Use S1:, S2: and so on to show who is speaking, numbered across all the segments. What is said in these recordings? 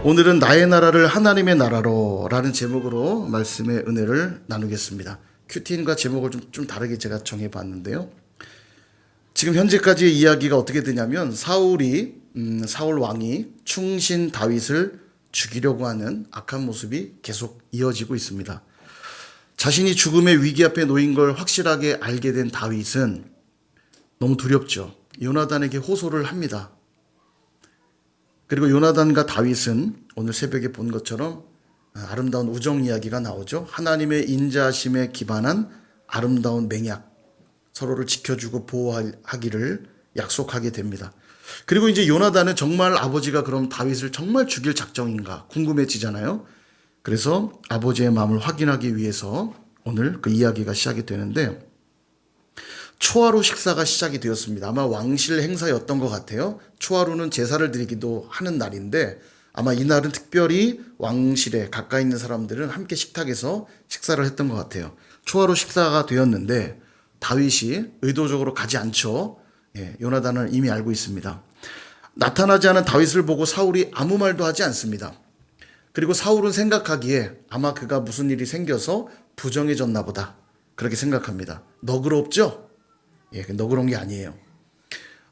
S1: 오늘은 나의 나라를 하나님의 나라로 라는 제목으로 말씀의 은혜를 나누겠습니다. 큐티인과 제목을 좀 다르게 제가 정해봤는데요. 지금 현재까지의 이야기가 어떻게 되냐면 사울 왕이 충신 다윗을 죽이려고 하는 악한 모습이 계속 이어지고 있습니다. 자신이 죽음의 위기 앞에 놓인 걸 확실하게 알게 된 다윗은 너무 두렵죠. 요나단에게 호소를 합니다. 그리고 요나단과 다윗은 오늘 새벽에 본 것처럼 아름다운 우정 이야기가 나오죠. 하나님의 인자하심에 기반한 아름다운 맹약, 서로를 지켜주고 보호하기를 약속하게 됩니다. 그리고 이제 요나단은 정말 아버지가 그럼 다윗을 정말 죽일 작정인가 궁금해지잖아요. 그래서 아버지의 마음을 확인하기 위해서 오늘 그 이야기가 시작이 되는데, 초하루 식사가 시작이 되었습니다. 아마 왕실 행사였던 것 같아요. 초하루는 제사를 드리기도 하는 날인데 아마 이날은 특별히 왕실에 가까이 있는 사람들은 함께 식탁에서 식사를 했던 것 같아요. 초하루 식사가 되었는데 다윗이 의도적으로 가지 않죠. 요나단을 이미 알고 있습니다. 나타나지 않은 다윗을 보고 사울이 아무 말도 하지 않습니다. 그리고 사울은 생각하기에 아마 그가 무슨 일이 생겨서 부정해졌나 보다, 그렇게 생각합니다. 너그럽죠? 너그러운 게 아니에요.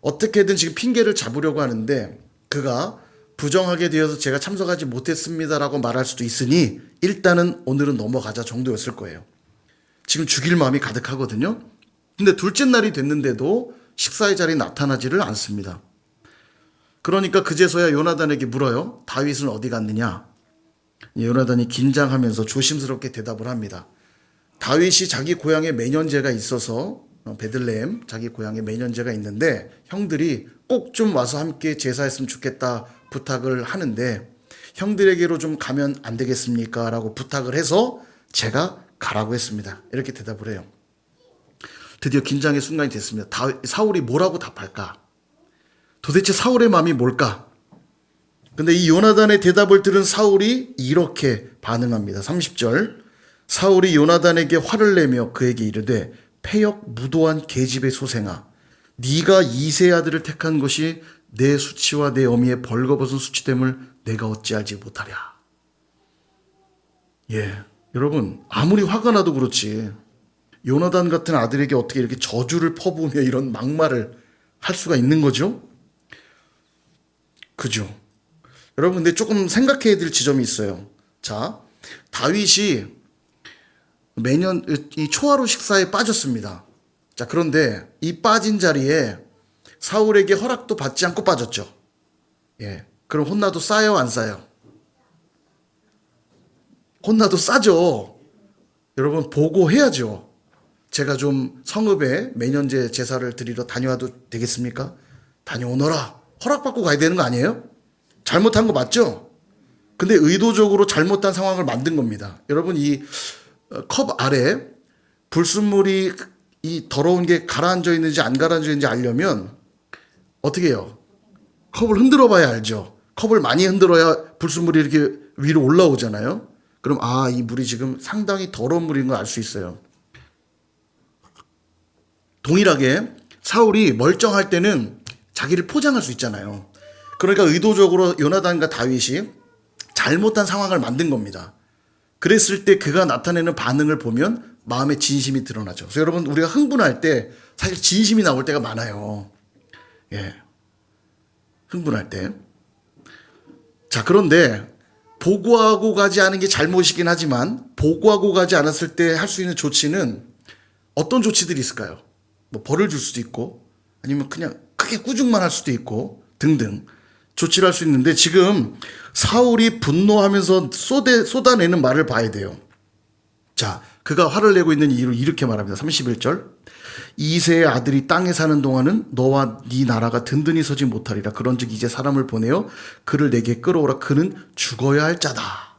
S1: 어떻게든 지금 핑계를 잡으려고 하는데 그가 부정하게 되어서 제가 참석하지 못했습니다라고 말할 수도 있으니 일단은 오늘은 넘어가자 정도였을 거예요. 지금 죽일 마음이 가득하거든요. 근데 둘째 날이 됐는데도 식사의 자리에 나타나지를 않습니다. 그러니까 그제서야 요나단에게 물어요. 다윗은 어디 갔느냐? 요나단이 긴장하면서 조심스럽게 대답을 합니다. 다윗이 자기 고향에 매년제가 있어서 베들레헴 자기 고향에 매년제가 있는데 형들이 꼭 좀 와서 함께 제사했으면 좋겠다 부탁을 하는데 형들에게로 좀 가면 안 되겠습니까? 라고 부탁을 해서 제가 가라고 했습니다. 이렇게 대답을 해요. 드디어 긴장의 순간이 됐습니다. 사울이 뭐라고 답할까? 도대체 사울의 마음이 뭘까? 근데 이 요나단의 대답을 들은 사울이 이렇게 반응합니다. 30절, 사울이 요나단에게 화를 내며 그에게 이르되 패역 무도한 계집의 소생아, 네가 이새의 아들을 택한 것이 내 수치와 내 어미의 벌거벗은 수치됨을 내가 어찌 알지 못하랴. 여러분, 아무리 화가 나도 그렇지 요나단 같은 아들에게 어떻게 이렇게 저주를 퍼부으며 이런 막말을 할 수가 있는 거죠? 그죠? 여러분, 근데 조금 생각해야 될 지점이 있어요. 자, 다윗이 매년 이 초하루 식사에 빠졌습니다. 자, 그런데 이 빠진 자리에 사울에게 허락도 받지 않고 빠졌죠. 그럼 혼나도 싸요, 안 싸요? 혼나도 싸죠. 여러분, 보고해야죠. 제가 좀 성읍에 매년제 제사를 드리러 다녀와도 되겠습니까? 다녀오너라. 허락받고 가야 되는 거 아니에요? 잘못한 거 맞죠? 근데 의도적으로 잘못한 상황을 만든 겁니다. 여러분, 이 컵 아래 불순물이 이 더러운 게 가라앉아 있는지 안 가라앉아 있는지 알려면 어떻게 해요? 컵을 흔들어 봐야 알죠. 컵을 많이 흔들어야 불순물이 이렇게 위로 올라오잖아요. 그럼 이 물이 지금 상당히 더러운 물인 걸 알 수 있어요. 동일하게 사울이 멀쩡할 때는 자기를 포장할 수 있잖아요. 그러니까 의도적으로 요나단과 다윗이 잘못한 상황을 만든 겁니다. 그랬을 때 그가 나타내는 반응을 보면 마음의 진심이 드러나죠. 그래서 여러분, 우리가 흥분할 때 사실 진심이 나올 때가 많아요. 흥분할 때. 자, 그런데 보고하고 가지 않은 게 잘못이긴 하지만 보고하고 가지 않았을 때 할 수 있는 조치는 어떤 조치들이 있을까요? 뭐 벌을 줄 수도 있고 아니면 그냥 크게 꾸중만 할 수도 있고 등등 조치를 할 수 있는데, 지금 사울이 분노하면서 쏟아내는 말을 봐야 돼요. 자, 그가 화를 내고 있는 이유를 이렇게 말합니다. 31절, 이새의 아들이 땅에 사는 동안은 너와 네 나라가 든든히 서지 못하리라. 그런즉 이제 사람을 보내어 그를 내게 끌어오라. 그는 죽어야 할 자다.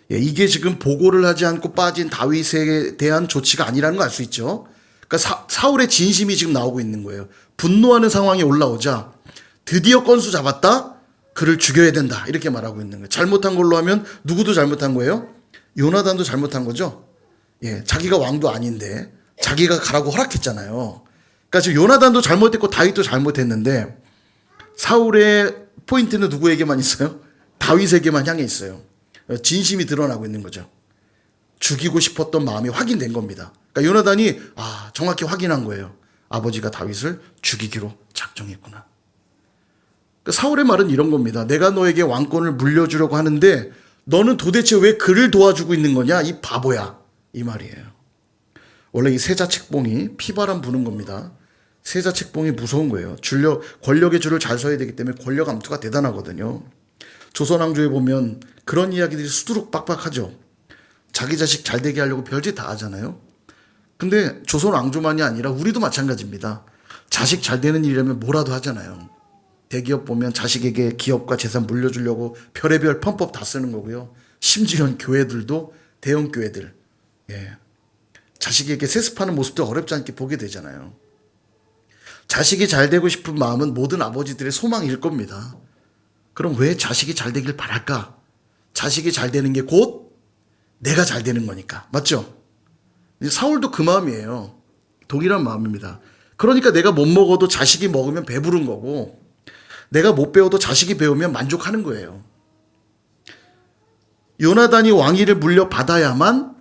S1: 이게 지금 보고를 하지 않고 빠진 다윗에 대한 조치가 아니라는 거 알 수 있죠. 그러니까 사울의 진심이 지금 나오고 있는 거예요. 분노하는 상황이 올라오자 드디어 건수 잡았다. 그를 죽여야 된다. 이렇게 말하고 있는 거예요. 잘못한 걸로 하면 누구도 잘못한 거예요? 요나단도 잘못한 거죠. 자기가 왕도 아닌데 자기가 가라고 허락했잖아요. 그러니까 지금 요나단도 잘못했고 다윗도 잘못했는데 사울의 포인트는 누구에게만 있어요? 다윗에게만 향해 있어요. 진심이 드러나고 있는 거죠. 죽이고 싶었던 마음이 확인된 겁니다. 그러니까 요나단이 정확히 확인한 거예요. 아버지가 다윗을 죽이기로 작정했구나. 그러니까 사울의 말은 이런 겁니다. 내가 너에게 왕권을 물려주려고 하는데 너는 도대체 왜 그를 도와주고 있는 거냐? 이 바보야. 이 말이에요. 원래 이 세자책봉이 피바람 부는 겁니다. 세자책봉이 무서운 거예요. 권력의 줄을 잘 서야 되기 때문에 권력 암투가 대단하거든요. 조선왕조에 보면 그런 이야기들이 수두룩 빡빡하죠. 자기 자식 잘 되게 하려고 별짓 다 하잖아요. 근데 조선왕조만이 아니라 우리도 마찬가지입니다. 자식 잘 되는 일이라면 뭐라도 하잖아요. 대기업 보면 자식에게 기업과 재산 물려주려고 별의별 편법 다 쓰는 거고요. 심지어 교회들도 대형 교회들 자식에게 세습하는 모습도 어렵지 않게 보게 되잖아요. 자식이 잘 되고 싶은 마음은 모든 아버지들의 소망일 겁니다. 그럼 왜 자식이 잘 되길 바랄까? 자식이 잘 되는 게 곧 내가 잘 되는 거니까. 맞죠? 사울도 그 마음이에요. 동일한 마음입니다. 그러니까 내가 못 먹어도 자식이 먹으면 배부른 거고 내가 못 배워도 자식이 배우면 만족하는 거예요. 요나단이 왕위를 물려받아야만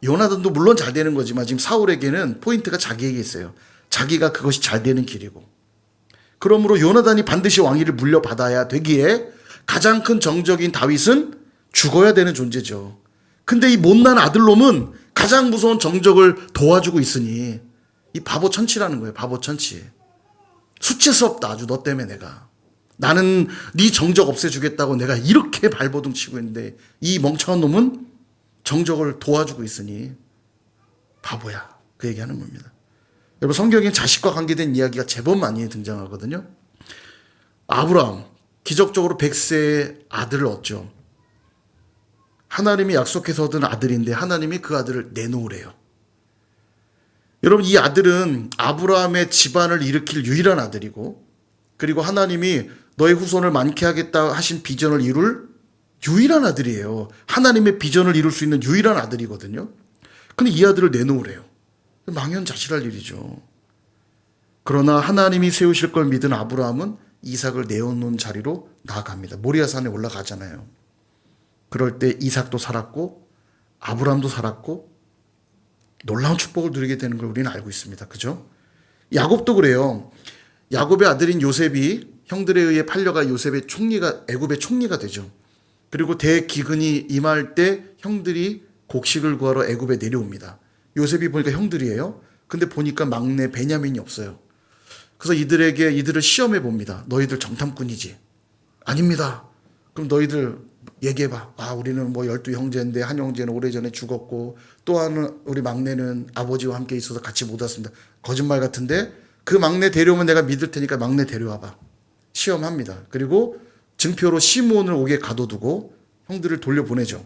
S1: 요나단도 물론 잘 되는 거지만 지금 사울에게는 포인트가 자기에게 있어요. 자기가 그것이 잘 되는 길이고. 그러므로 요나단이 반드시 왕위를 물려받아야 되기에 가장 큰 정적인 다윗은 죽어야 되는 존재죠. 근데 이 못난 아들놈은 가장 무서운 정적을 도와주고 있으니 이 바보 천치라는 거예요. 바보 천치. 수치스럽다. 아주 너 때문에 내가. 나는 네 정적 없애주겠다고 내가 이렇게 발버둥 치고 있는데 이 멍청한 놈은 정적을 도와주고 있으니 바보야. 그 얘기하는 겁니다. 여러분 성경에 자식과 관계된 이야기가 제법 많이 등장하거든요. 아브라함 기적적으로 100세의 아들을 얻죠. 하나님이 약속해서 얻은 아들인데 하나님이 그 아들을 내놓으래요. 여러분 이 아들은 아브라함의 집안을 일으킬 유일한 아들이고 그리고 하나님이 너의 후손을 많게 하겠다 하신 비전을 이룰 유일한 아들이에요. 하나님의 비전을 이룰 수 있는 유일한 아들이거든요. 근데 이 아들을 내놓으래요. 망연자실할 일이죠. 그러나 하나님이 세우실 걸 믿은 아브라함은 이삭을 내어놓은 자리로 나아갑니다. 모리아산에 올라가잖아요. 그럴 때 이삭도 살았고 아브라함도 살았고 놀라운 축복을 누리게 되는 걸 우리는 알고 있습니다. 그죠? 야곱도 그래요. 야곱의 아들인 요셉이 형들에 의해 팔려가 요셉의 총리가 애굽의 총리가 되죠. 그리고 대기근이 임할 때 형들이 곡식을 구하러 애굽에 내려옵니다. 요셉이 보니까 형들이에요. 근데 보니까 막내 베냐민이 없어요. 그래서 이들을 시험해 봅니다. 너희들 정탐꾼이지? 아닙니다. 그럼 너희들 얘기해봐. 우리는 12형제인데 한 형제는 오래전에 죽었고 또 하나 우리 막내는 아버지와 함께 있어서 같이 못 왔습니다. 거짓말 같은데 그 막내 데려오면 내가 믿을 테니까 막내 데려와봐. 시험합니다. 그리고 증표로 시므온을 옥에 가둬두고 형들을 돌려보내죠.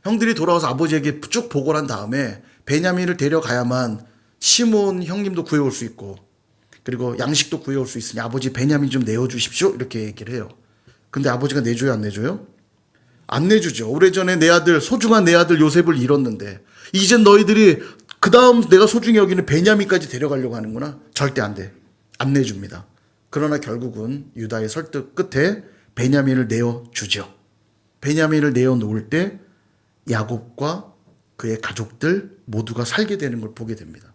S1: 형들이 돌아와서 아버지에게 쭉 보고를 한 다음에 베냐민을 데려가야만 시므온 형님도 구해올 수 있고 그리고 양식도 구해올 수 있으니 아버지 베냐민 좀 내어주십시오. 이렇게 얘기를 해요. 근데 아버지가 내줘요, 안 내줘요? 안 내주죠. 오래전에 소중한 내 아들 요셉을 잃었는데 이젠 너희들이 그 다음 내가 소중히 여기는 베냐민까지 데려가려고 하는구나. 절대 안 돼. 안 내줍니다. 그러나 결국은 유다의 설득 끝에 베냐민을 내어주죠. 베냐민을 내어놓을 때 야곱과 그의 가족들 모두가 살게 되는 걸 보게 됩니다.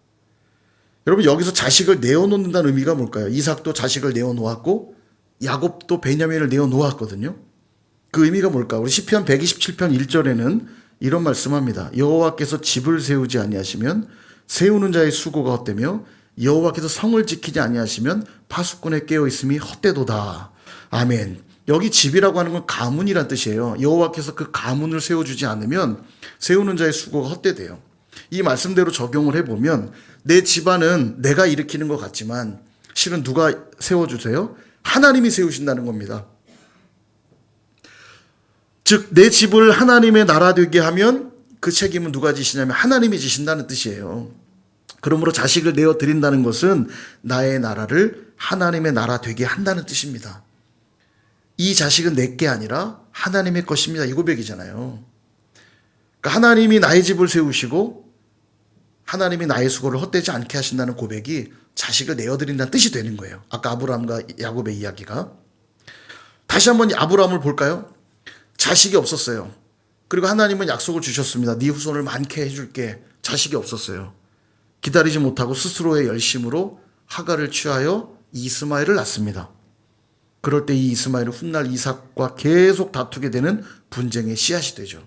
S1: 여러분 여기서 자식을 내어놓는다는 의미가 뭘까요? 이삭도 자식을 내어놓았고 야곱도 베냐민을 내어놓았거든요. 그 의미가 뭘까? 우리 시편 127편 1절에는 이런 말씀합니다. 여호와께서 집을 세우지 아니하시면 세우는 자의 수고가 헛되며 여호와께서 성을 지키지 아니하시면 파수꾼에 깨어 있음이 헛되도다. 아멘. 여기 집이라고 하는 건 가문이란 뜻이에요. 여호와께서 그 가문을 세워주지 않으면 세우는 자의 수고가 헛되대요. 이 말씀대로 적용을 해보면 내 집안은 내가 일으키는 것 같지만 실은 누가 세워주세요? 하나님이 세우신다는 겁니다. 즉 내 집을 하나님의 나라 되게 하면 그 책임은 누가 지시냐면 하나님이 지신다는 뜻이에요. 그러므로 자식을 내어드린다는 것은 나의 나라를 하나님의 나라 되게 한다는 뜻입니다. 이 자식은 내게 아니라 하나님의 것입니다. 이 고백이잖아요. 그러니까 하나님이 나의 집을 세우시고 하나님이 나의 수고를 헛되지 않게 하신다는 고백이 자식을 내어드린다는 뜻이 되는 거예요. 아까 아브라함과 야곱의 이야기가. 다시 한번 아브라함을 볼까요? 자식이 없었어요. 그리고 하나님은 약속을 주셨습니다. 네 후손을 많게 해줄게. 자식이 없었어요. 기다리지 못하고 스스로의 열심으로 하갈을 취하여 이스마엘을 낳습니다. 그럴 때 이 이스마엘은 훗날 이삭과 계속 다투게 되는 분쟁의 씨앗이 되죠.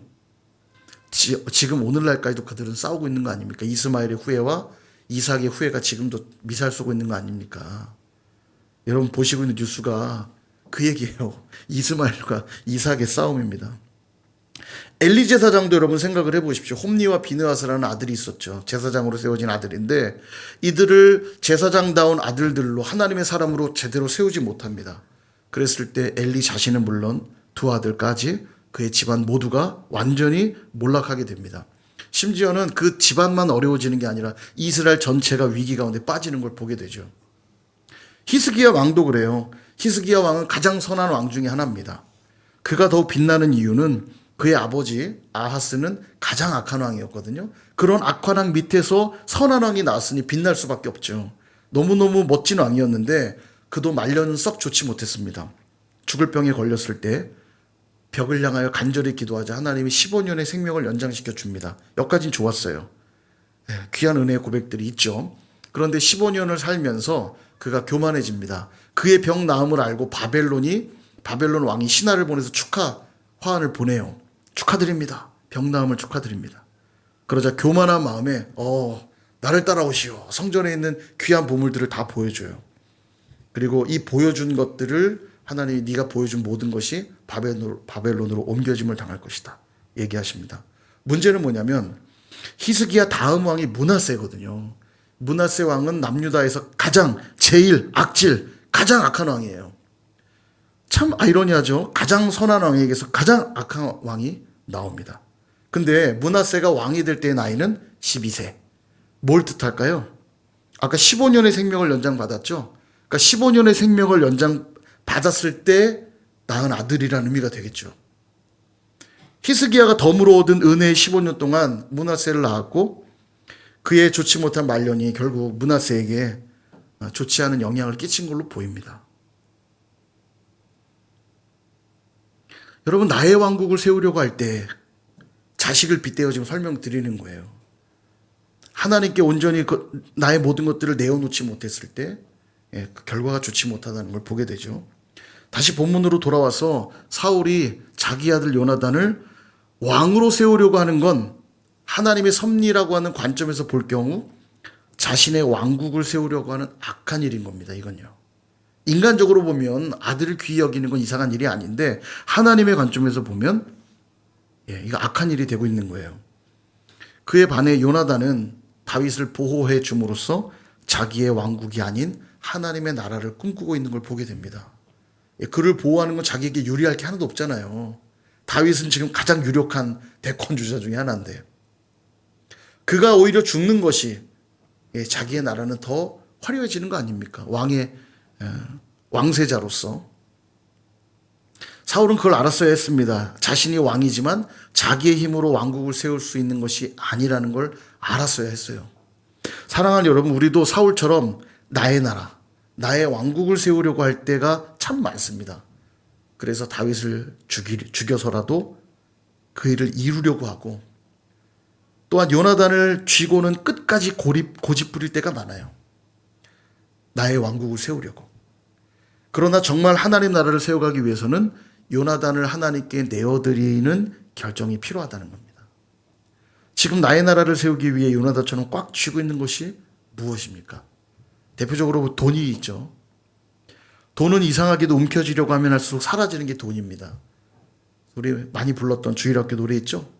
S1: 지금 오늘날까지도 그들은 싸우고 있는 거 아닙니까? 이스마엘의 후예와 이삭의 후예가 지금도 미사를 쏘고 있는 거 아닙니까? 여러분 보시고 있는 뉴스가 그 얘기예요. 이스마엘과 이삭의 싸움입니다. 엘리 제사장도 여러분 생각을 해보십시오. 홈니와 비느하스라는 아들이 있었죠. 제사장으로 세워진 아들인데 이들을 제사장다운 아들들로 하나님의 사람으로 제대로 세우지 못합니다. 그랬을 때 엘리 자신은 물론 두 아들까지 그의 집안 모두가 완전히 몰락하게 됩니다. 심지어는 그 집안만 어려워지는 게 아니라 이스라엘 전체가 위기 가운데 빠지는 걸 보게 되죠. 히스기야 왕도 그래요. 히스기야 왕은 가장 선한 왕 중에 하나입니다. 그가 더욱 빛나는 이유는 그의 아버지 아하스는 가장 악한 왕이었거든요. 그런 악한 왕 밑에서 선한 왕이 나왔으니 빛날 수밖에 없죠. 너무너무 멋진 왕이었는데 그도 말년은 썩 좋지 못했습니다. 죽을 병에 걸렸을 때 벽을 향하여 간절히 기도하자 하나님이 15년의 생명을 연장시켜 줍니다. 여기까지는 좋았어요. 귀한 은혜의 고백들이 있죠. 그런데 15년을 살면서 그가 교만해집니다. 그의 병 나음을 알고 바벨론 왕이 신하를 보내서 축하 화환을 보내요. 축하드립니다. 병 나음을 축하드립니다. 그러자 교만한 마음에 나를 따라오시오. 성전에 있는 귀한 보물들을 다 보여줘요. 그리고 이 보여준 것들을 하나님이 네가 보여준 모든 것이 바벨론으로 옮겨짐을 당할 것이다. 얘기하십니다. 문제는 뭐냐면 히스기야 다음 왕이 므낫세거든요. 므낫세 왕은 남유다에서 제일 악질, 가장 악한 왕이에요. 참 아이러니하죠. 가장 선한 왕에게서 가장 악한 왕이 나옵니다. 근데 므낫세가 왕이 될 때의 나이는 12세. 뭘 뜻할까요? 아까 15년의 생명을 연장받았죠. 그러니까 15년의 생명을 연장받았을 때 낳은 아들이라는 의미가 되겠죠. 히스기야가 덤으로 얻은 은혜의 15년 동안 므낫세를 낳았고 그의 좋지 못한 말년이 결국 므낫세에게 좋지 않은 영향을 끼친 걸로 보입니다. 여러분 나의 왕국을 세우려고 할 때 자식을 빗대어 지금 설명드리는 거예요. 하나님께 온전히 나의 모든 것들을 내어놓지 못했을 때 그 결과가 좋지 못하다는 걸 보게 되죠. 다시 본문으로 돌아와서 사울이 자기 아들 요나단을 왕으로 세우려고 하는 건 하나님의 섭리라고 하는 관점에서 볼 경우 자신의 왕국을 세우려고 하는 악한 일인 겁니다. 이건요. 인간적으로 보면 아들을 귀히 여기는 건 이상한 일이 아닌데 하나님의 관점에서 보면 이거 악한 일이 되고 있는 거예요. 그에 반해 요나단은 다윗을 보호해 줌으로써 자기의 왕국이 아닌 하나님의 나라를 꿈꾸고 있는 걸 보게 됩니다. 그를 보호하는 건 자기에게 유리할 게 하나도 없잖아요. 다윗은 지금 가장 유력한 대권 주자 중에 하나인데 그가 오히려 죽는 것이 자기의 나라는 더 화려해지는 거 아닙니까? 왕세자로서. 사울은 그걸 알았어야 했습니다. 자신이 왕이지만 자기의 힘으로 왕국을 세울 수 있는 것이 아니라는 걸 알았어야 했어요. 사랑하는 여러분, 우리도 사울처럼 나의 나라, 나의 왕국을 세우려고 할 때가 참 많습니다. 그래서 다윗을 죽여서라도 그 일을 이루려고 하고 또한 요나단을 쥐고는 끝까지 고집 부릴 때가 많아요. 나의 왕국을 세우려고. 그러나 정말 하나님 나라를 세워가기 위해서는 요나단을 하나님께 내어드리는 결정이 필요하다는 겁니다. 지금 나의 나라를 세우기 위해 요나단처럼 꽉 쥐고 있는 것이 무엇입니까? 대표적으로 돈이 있죠. 돈은 이상하게도 움켜쥐려고 하면 할수록 사라지는 게 돈입니다. 우리 많이 불렀던 주일학교 노래 있죠?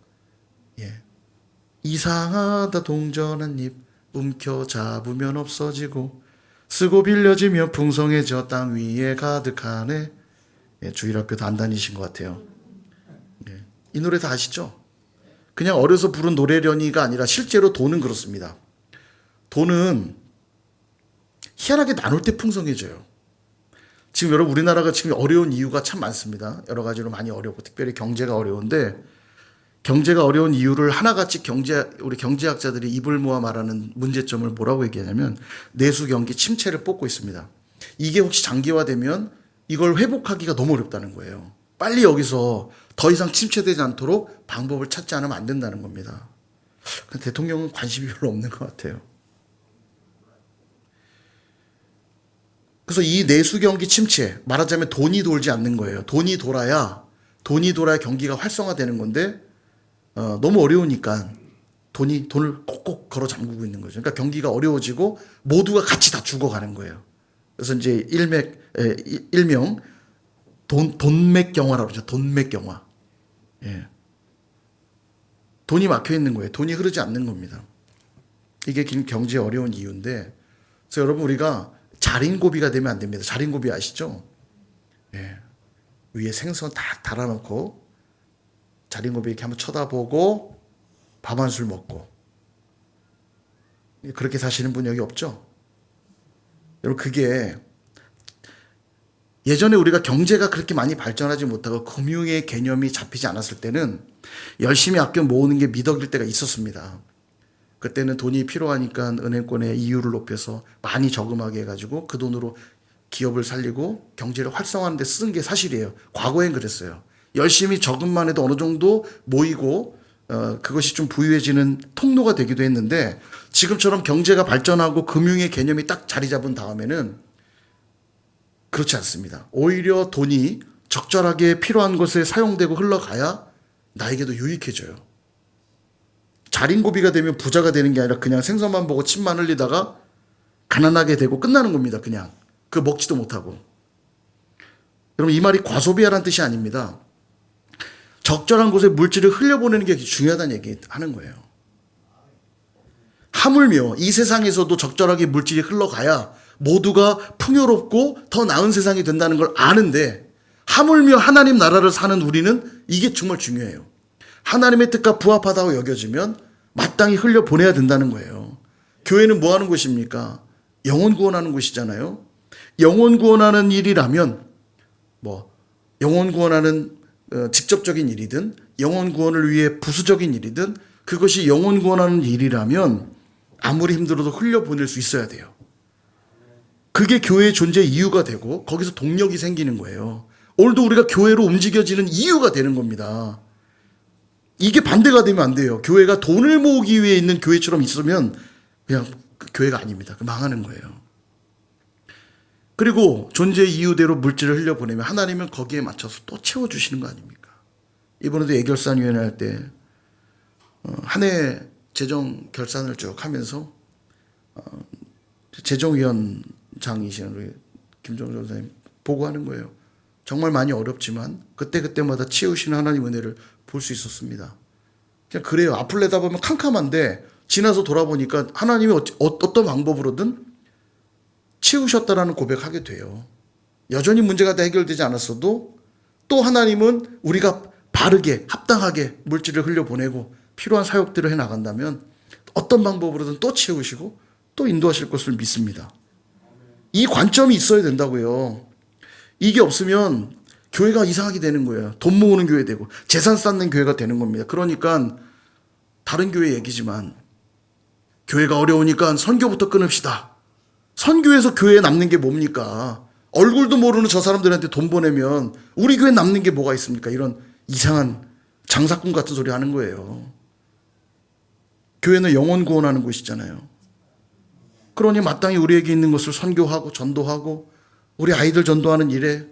S1: 이상하다 동전 잎 움켜잡으면 없어지고 쓰고 빌려지면 풍성해져 땅 위에 가득하네. 주일학교 다 안 다니신 것 같아요. 이 노래 다 아시죠? 그냥 어려서 부른 노래려니가 아니라 실제로 돈은 그렇습니다. 돈은 희한하게 나눌 때 풍성해져요. 지금 여러분 우리나라가 지금 어려운 이유가 참 많습니다. 여러 가지로 많이 어렵고 특별히 경제가 어려운데 경제가 어려운 이유를 하나같이 우리 경제학자들이 입을 모아 말하는 문제점을 뭐라고 얘기하냐면 내수 경기 침체를 뽑고 있습니다. 이게 혹시 장기화되면 이걸 회복하기가 너무 어렵다는 거예요. 빨리 여기서 더 이상 침체되지 않도록 방법을 찾지 않으면 안 된다는 겁니다. 대통령은 관심이 별로 없는 것 같아요. 그래서 이 내수 경기 침체, 말하자면 돈이 돌지 않는 거예요. 돈이 돌아야 경기가 활성화되는 건데 너무 어려우니까 돈을 꼭꼭 걸어 잠그고 있는 거죠. 그러니까 경기가 어려워지고 모두가 같이 다 죽어가는 거예요. 그래서 이제 일명 돈맥경화라고 그러죠. 돈맥경화. 예. 돈이 막혀 있는 거예요. 돈이 흐르지 않는 겁니다. 이게 경제에 어려운 이유인데, 그래서 여러분 우리가 자린고비가 되면 안 됩니다. 자린고비 아시죠? 예. 위에 생선 딱 달아놓고 자린고비 이렇게 한번 쳐다보고 밥 한 술 먹고, 그렇게 사시는 분 여기 없죠? 여러분 그게 예전에 우리가 경제가 그렇게 많이 발전하지 못하고 금융의 개념이 잡히지 않았을 때는 열심히 아껴 모으는 게 미덕일 때가 있었습니다. 그때는 돈이 필요하니까 은행권의 이율을 높여서 많이 저금하게 해가지고 그 돈으로 기업을 살리고 경제를 활성화하는 데 쓴 게 사실이에요. 과거엔 그랬어요. 열심히 저금만 해도 어느 정도 모이고 그것이 좀 부유해지는 통로가 되기도 했는데, 지금처럼 경제가 발전하고 금융의 개념이 딱 자리 잡은 다음에는 그렇지 않습니다. 오히려 돈이 적절하게 필요한 것에 사용되고 흘러가야 나에게도 유익해져요. 자린고비가 되면 부자가 되는 게 아니라 그냥 생선만 보고 침만 흘리다가 가난하게 되고 끝나는 겁니다. 그냥 그 먹지도 못하고. 여러분 이 말이 과소비하라는 뜻이 아닙니다. 적절한 곳에 물질을 흘려보내는 게 중요하다는 얘기 하는 거예요. 하물며 이 세상에서도 적절하게 물질이 흘러가야 모두가 풍요롭고 더 나은 세상이 된다는 걸 아는데, 하물며 하나님 나라를 사는 우리는 이게 정말 중요해요. 하나님의 뜻과 부합하다고 여겨지면 마땅히 흘려보내야 된다는 거예요. 교회는 뭐 하는 곳입니까? 영혼 구원하는 곳이잖아요. 영혼 구원하는 일이라면 영혼 구원하는 직접적인 일이든 영혼 구원을 위해 부수적인 일이든 그것이 영혼 구원하는 일이라면 아무리 힘들어도 흘려보낼 수 있어야 돼요. 그게 교회의 존재 이유가 되고 거기서 동력이 생기는 거예요. 오늘도 우리가 교회로 움직여지는 이유가 되는 겁니다. 이게 반대가 되면 안 돼요. 교회가 돈을 모으기 위해 있는 교회처럼 있으면 그냥 교회가 아닙니다. 망하는 거예요. 그리고 존재의 이유대로 물질을 흘려보내면 하나님은 거기에 맞춰서 또 채워주시는 거 아닙니까? 이번에도 예결산위원회 할 때 한 해 재정 결산을 쭉 하면서 재정위원장이신 우리 김종조 선생님 보고하는 거예요. 정말 많이 어렵지만 그때마다 채우시는 하나님 은혜를 볼 수 있었습니다. 그냥 그래요. 앞을 내다보면 캄캄한데 지나서 돌아보니까 하나님이 어떤 방법으로든 채우셨다라는 고백하게 돼요. 여전히 문제가 다 해결되지 않았어도 또 하나님은 우리가 바르게 합당하게 물질을 흘려보내고 필요한 사역들을 해나간다면 어떤 방법으로든 또 채우시고 또 인도하실 것을 믿습니다. 이 관점이 있어야 된다고요. 이게 없으면 교회가 이상하게 되는 거예요. 돈 모으는 교회 되고 재산 쌓는 교회가 되는 겁니다. 그러니까 다른 교회 얘기지만 교회가 어려우니까 선교부터 끊읍시다. 선교에서 교회에 남는 게 뭡니까? 얼굴도 모르는 저 사람들한테 돈 보내면 우리 교회에 남는 게 뭐가 있습니까? 이런 이상한 장사꾼 같은 소리 하는 거예요. 교회는 영혼 구원하는 곳이잖아요. 그러니 마땅히 우리에게 있는 것을 선교하고 전도하고 우리 아이들 전도하는 일에,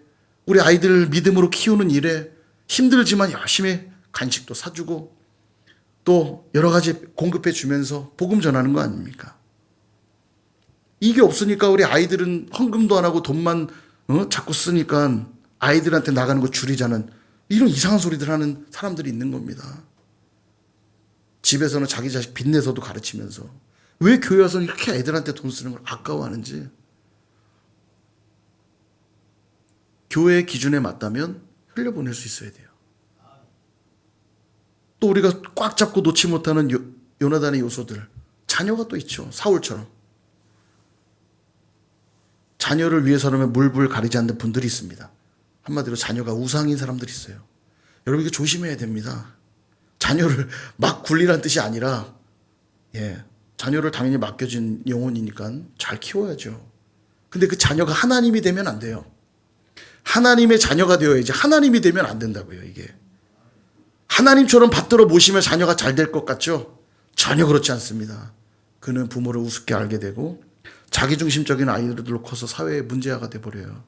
S1: 우리 아이들 믿음으로 키우는 일에 힘들지만 열심히 간식도 사주고 또 여러 가지 공급해 주면서 복음 전하는 거 아닙니까? 이게 없으니까 우리 아이들은 헌금도 안 하고 돈만 자꾸 쓰니까 아이들한테 나가는 거 줄이자는 이런 이상한 소리들 하는 사람들이 있는 겁니다. 집에서는 자기 자식 빚내서도 가르치면서 왜 교회 와서는 이렇게 애들한테 돈 쓰는 걸 아까워하는지. 교회의 기준에 맞다면 흘려보낼 수 있어야 돼요. 또 우리가 꽉 잡고 놓지 못하는 요나단의 요소들, 자녀가 또 있죠. 사울처럼. 자녀를 위해서라면 물불 가리지 않는 분들이 있습니다. 한마디로 자녀가 우상인 사람들이 있어요. 여러분 이게 조심해야 됩니다. 자녀를 막 굴리라는 뜻이 아니라 자녀를 당연히 맡겨진 영혼이니까 잘 키워야죠. 근데 그 자녀가 하나님이 되면 안 돼요. 하나님의 자녀가 되어야지 하나님이 되면 안 된다고요, 이게. 하나님처럼 받들어 모시면 자녀가 잘 될 것 같죠? 전혀 그렇지 않습니다. 그는 부모를 우습게 알게 되고 자기중심적인 아이들로 커서 사회의 문제아가 돼버려요.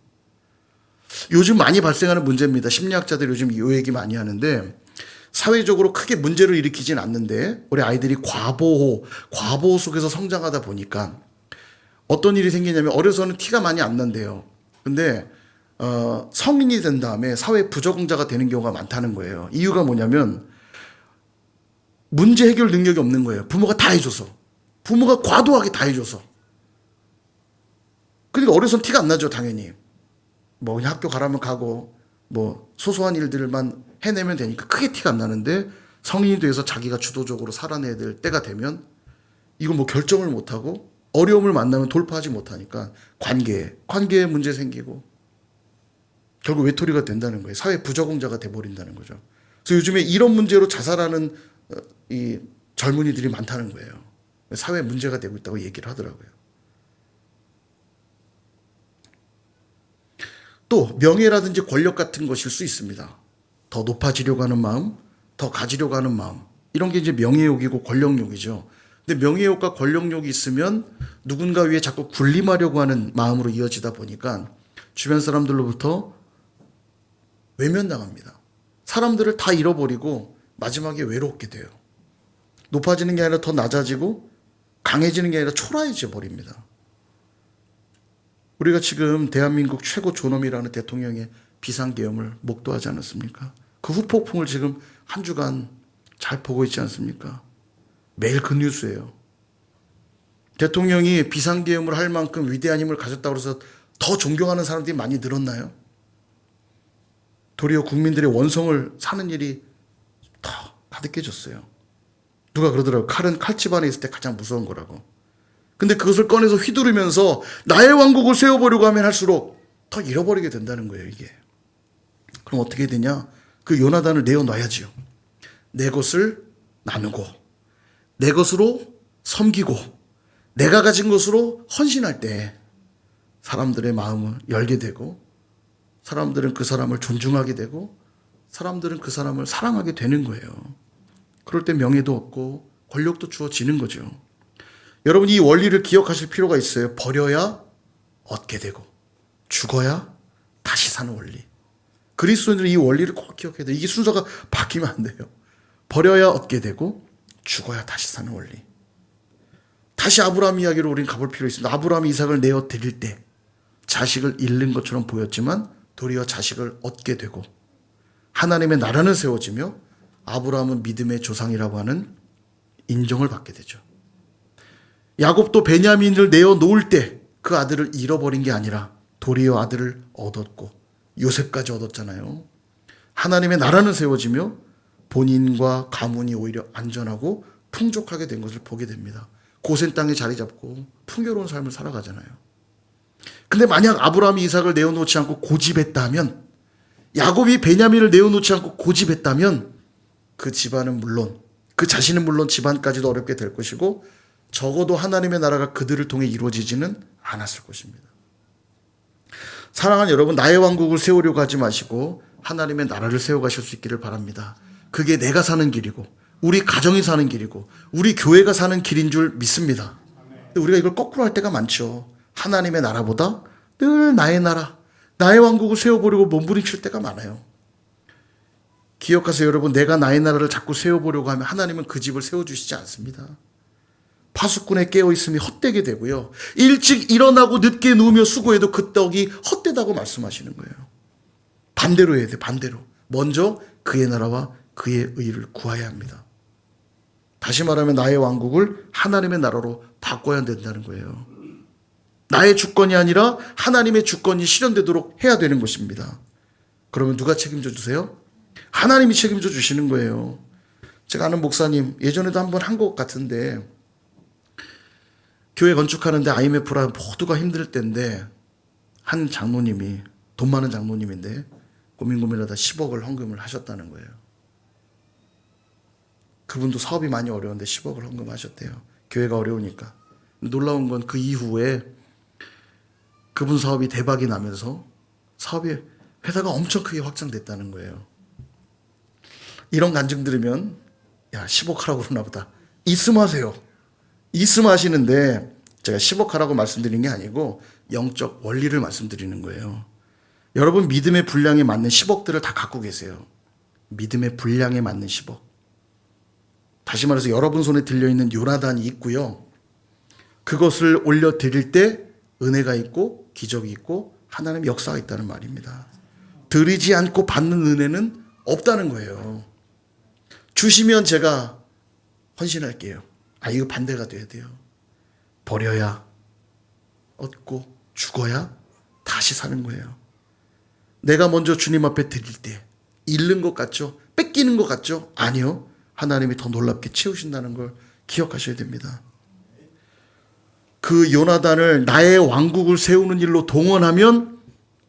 S1: 요즘 많이 발생하는 문제입니다. 심리학자들이 요즘 이 얘기 많이 하는데 사회적으로 크게 문제를 일으키진 않는데 우리 아이들이 과보호 속에서 성장하다 보니까 어떤 일이 생기냐면 어려서는 티가 많이 안 난대요. 근데 성인이 된 다음에 사회 부적응자가 되는 경우가 많다는 거예요. 이유가 뭐냐면 문제 해결 능력이 없는 거예요. 부모가 다 해줘서. 부모가 과도하게 다 해줘서. 그러니까 어려서는 티가 안 나죠, 당연히. 뭐 그냥 학교 가라면 가고 뭐 소소한 일들만 해내면 되니까 크게 티가 안 나는데 성인이 돼서 자기가 주도적으로 살아내야 될 때가 되면 이걸 뭐 결정을 못하고 어려움을 만나면 돌파하지 못하니까 관계에 문제 생기고 결국 외톨이가 된다는 거예요. 사회 부적응자가 돼버린다는 거죠. 그래서 요즘에 이런 문제로 자살하는 이 젊은이들이 많다는 거예요. 사회 문제가 되고 있다고 얘기를 하더라고요. 또 명예라든지 권력 같은 것일 수 있습니다. 더 높아지려고 하는 마음, 더 가지려고 하는 마음. 이런 게 이제 명예욕이고 권력욕이죠. 근데 명예욕과 권력욕이 있으면 누군가 위에 자꾸 군림하려고 하는 마음으로 이어지다 보니까 주변 사람들로부터 외면당합니다. 사람들을 다 잃어버리고 마지막에 외롭게 돼요. 높아지는 게 아니라 더 낮아지고 강해지는 게 아니라 초라해져 버립니다. 우리가 지금 대한민국 최고 존엄이라는 대통령의 비상계엄을 목도하지 않았습니까? 그 후폭풍을 지금 한 주간 잘 보고 있지 않습니까? 매일 그 뉴스예요. 대통령이 비상계엄을 할 만큼 위대한 힘을 가졌다고 해서 더 존경하는 사람들이 많이 늘었나요? 도리어 국민들의 원성을 사는 일이 더 가득해졌어요. 누가 그러더라고요. 칼은 칼집 안에 있을 때 가장 무서운 거라고. 근데 그것을 꺼내서 휘두르면서 나의 왕국을 세워보려고 하면 할수록 더 잃어버리게 된다는 거예요, 이게. 그럼 어떻게 되냐? 그 요나단을 내어놔야지요. 내 것을 나누고, 내 것으로 섬기고, 내가 가진 것으로 헌신할 때 사람들의 마음을 열게 되고, 사람들은 그 사람을 존중하게 되고, 사람들은 그 사람을 사랑하게 되는 거예요. 그럴 때 명예도 얻고 권력도 주어지는 거죠. 여러분 이 원리를 기억하실 필요가 있어요. 버려야 얻게 되고 죽어야 다시 사는 원리. 그리스도인들은 이 원리를 꼭 기억해야 돼요. 이게 순서가 바뀌면 안 돼요. 버려야 얻게 되고 죽어야 다시 사는 원리. 다시 아브라함 이야기로 우리는 가볼 필요 있습니다. 아브라함이 이삭을 내어 드릴 때 자식을 잃는 것처럼 보였지만 도리어 자식을 얻게 되고 하나님의 나라는 세워지며 아브라함은 믿음의 조상이라고 하는 인정을 받게 되죠. 야곱도 베냐민을 내어 놓을 때 그 아들을 잃어버린 게 아니라 도리어 아들을 얻었고 요셉까지 얻었잖아요. 하나님의 나라는 세워지며 본인과 가문이 오히려 안전하고 풍족하게 된 것을 보게 됩니다. 고센 땅에 자리 잡고 풍요로운 삶을 살아가잖아요. 근데 만약 아브라함이 이삭을 내어놓지 않고 고집했다면, 야곱이 베냐민을 내어놓지 않고 고집했다면 그 집안은 물론, 그 자신은 물론 집안까지도 어렵게 될 것이고 적어도 하나님의 나라가 그들을 통해 이루어지지는 않았을 것입니다. 사랑하는 여러분, 나의 왕국을 세우려고 하지 마시고 하나님의 나라를 세워가실 수 있기를 바랍니다. 그게 내가 사는 길이고 우리 가정이 사는 길이고 우리 교회가 사는 길인 줄 믿습니다. 근데 우리가 이걸 거꾸로 할 때가 많죠. 하나님의 나라보다 늘 나의 나라, 나의 왕국을 세워보려고 몸부림칠 때가 많아요. 기억하세요 여러분, 내가 나의 나라를 자꾸 세워보려고 하면 하나님은 그 집을 세워주시지 않습니다. 파수꾼에 깨어있음이 헛되게 되고요. 일찍 일어나고 늦게 누우며 수고해도 그 떡이 헛되다고 말씀하시는 거예요. 반대로 해야 돼, 반대로. 먼저 그의 나라와 그의 의를 구해야 합니다. 다시 말하면 나의 왕국을 하나님의 나라로 바꿔야 된다는 거예요. 나의 주권이 아니라 하나님의 주권이 실현되도록 해야 되는 것입니다. 그러면 누가 책임져 주세요? 하나님이 책임져 주시는 거예요. 제가 아는 목사님, 예전에도 한번 한 것 같은데 교회 건축하는데 IMF라 모두가 힘들 때인데 한 장로님이, 돈 많은 장로님인데 고민하다 10억을 헌금을 하셨다는 거예요. 그분도 사업이 많이 어려운데 10억을 헌금하셨대요. 교회가 어려우니까. 놀라운 건 그 이후에 그분 사업이 대박이 나면서 사업이 회사가 엄청 크게 확장됐다는 거예요. 이런 간증 들으면 야 10억 하라고 그러나 보다. 있으면 하세요. 있으면 하시는데 제가 10억 하라고 말씀드리는 게 아니고 영적 원리를 말씀드리는 거예요. 여러분 믿음의 분량에 맞는 10억들을 다 갖고 계세요. 믿음의 분량에 맞는 10억. 다시 말해서 여러분 손에 들려있는 요나단이 있고요. 그것을 올려드릴 때 은혜가 있고 기적이 있고 하나님의 역사가 있다는 말입니다. 드리지 않고 받는 은혜는 없다는 거예요. 주시면 제가 헌신할게요. 이거 반대가 돼야 돼요. 버려야 얻고 죽어야 다시 사는 거예요. 내가 먼저 주님 앞에 드릴 때 잃는 것 같죠? 뺏기는 것 같죠? 아니요. 하나님이 더 놀랍게 채우신다는 걸 기억하셔야 됩니다. 그 요나단을 나의 왕국을 세우는 일로 동원하면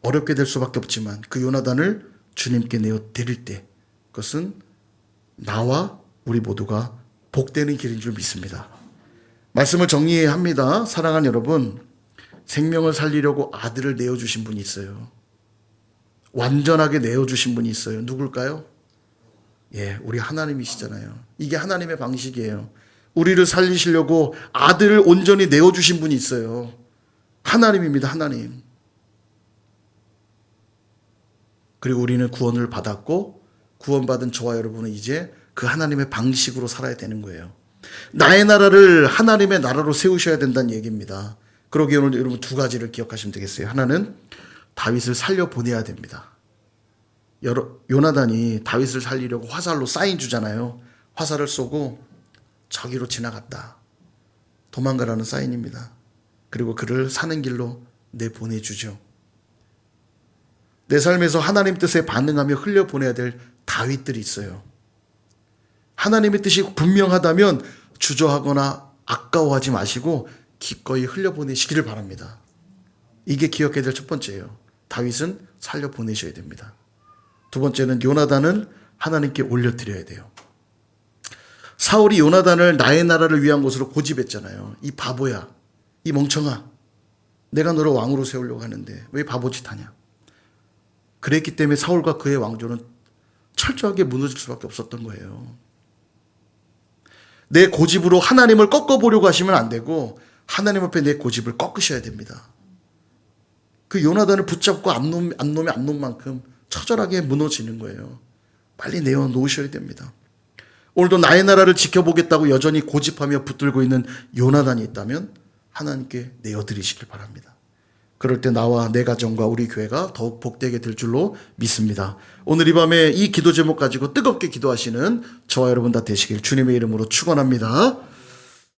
S1: 어렵게 될 수밖에 없지만 그 요나단을 주님께 내어 드릴 때 그것은 나와 우리 모두가 복되는 길인 줄 믿습니다. 말씀을 정리해야 합니다. 사랑하는 여러분, 생명을 살리려고 아들을 내어주신 분이 있어요. 완전하게 내어주신 분이 있어요. 누굴까요? 우리 하나님이시잖아요. 이게 하나님의 방식이에요. 우리를 살리시려고 아들을 온전히 내어주신 분이 있어요. 하나님입니다. 하나님. 그리고 우리는 구원을 받았고 구원받은 저와 여러분은 이제 그 하나님의 방식으로 살아야 되는 거예요. 나의 나라를 하나님의 나라로 세우셔야 된다는 얘기입니다. 그러기에 오늘 여러분 두 가지를 기억하시면 되겠어요. 하나는 다윗을 살려보내야 됩니다. 요나단이 다윗을 살리려고 화살로 사인 주잖아요. 화살을 쏘고 저기로 지나갔다. 도망가라는 사인입니다. 그리고 그를 사는 길로 내보내주죠. 내 삶에서 하나님 뜻에 반응하며 흘려보내야 될 다윗들이 있어요. 하나님의 뜻이 분명하다면 주저하거나 아까워하지 마시고 기꺼이 흘려보내시기를 바랍니다. 이게 기억해야 될 첫 번째예요. 다윗은 살려보내셔야 됩니다. 두 번째는 요나단은 하나님께 올려드려야 돼요. 사울이 요나단을 나의 나라를 위한 것으로 고집했잖아요. 이 바보야, 이 멍청아, 내가 너를 왕으로 세우려고 하는데 왜 바보짓 하냐. 그랬기 때문에 사울과 그의 왕조는 철저하게 무너질 수밖에 없었던 거예요. 내 고집으로 하나님을 꺾어보려고 하시면 안 되고 하나님 앞에 내 고집을 꺾으셔야 됩니다. 그 요나단을 붙잡고 암놈만큼 처절하게 무너지는 거예요. 빨리 내어놓으셔야 됩니다. 오늘도 나의 나라를 지켜보겠다고 여전히 고집하며 붙들고 있는 요나단이 있다면 하나님께 내어드리시길 바랍니다. 그럴 때 나와 내 가정과 우리 교회가 더욱 복되게 될 줄로 믿습니다. 오늘 이 밤에 이 기도 제목 가지고 뜨겁게 기도하시는 저와 여러분 다 되시길 주님의 이름으로 축원합니다.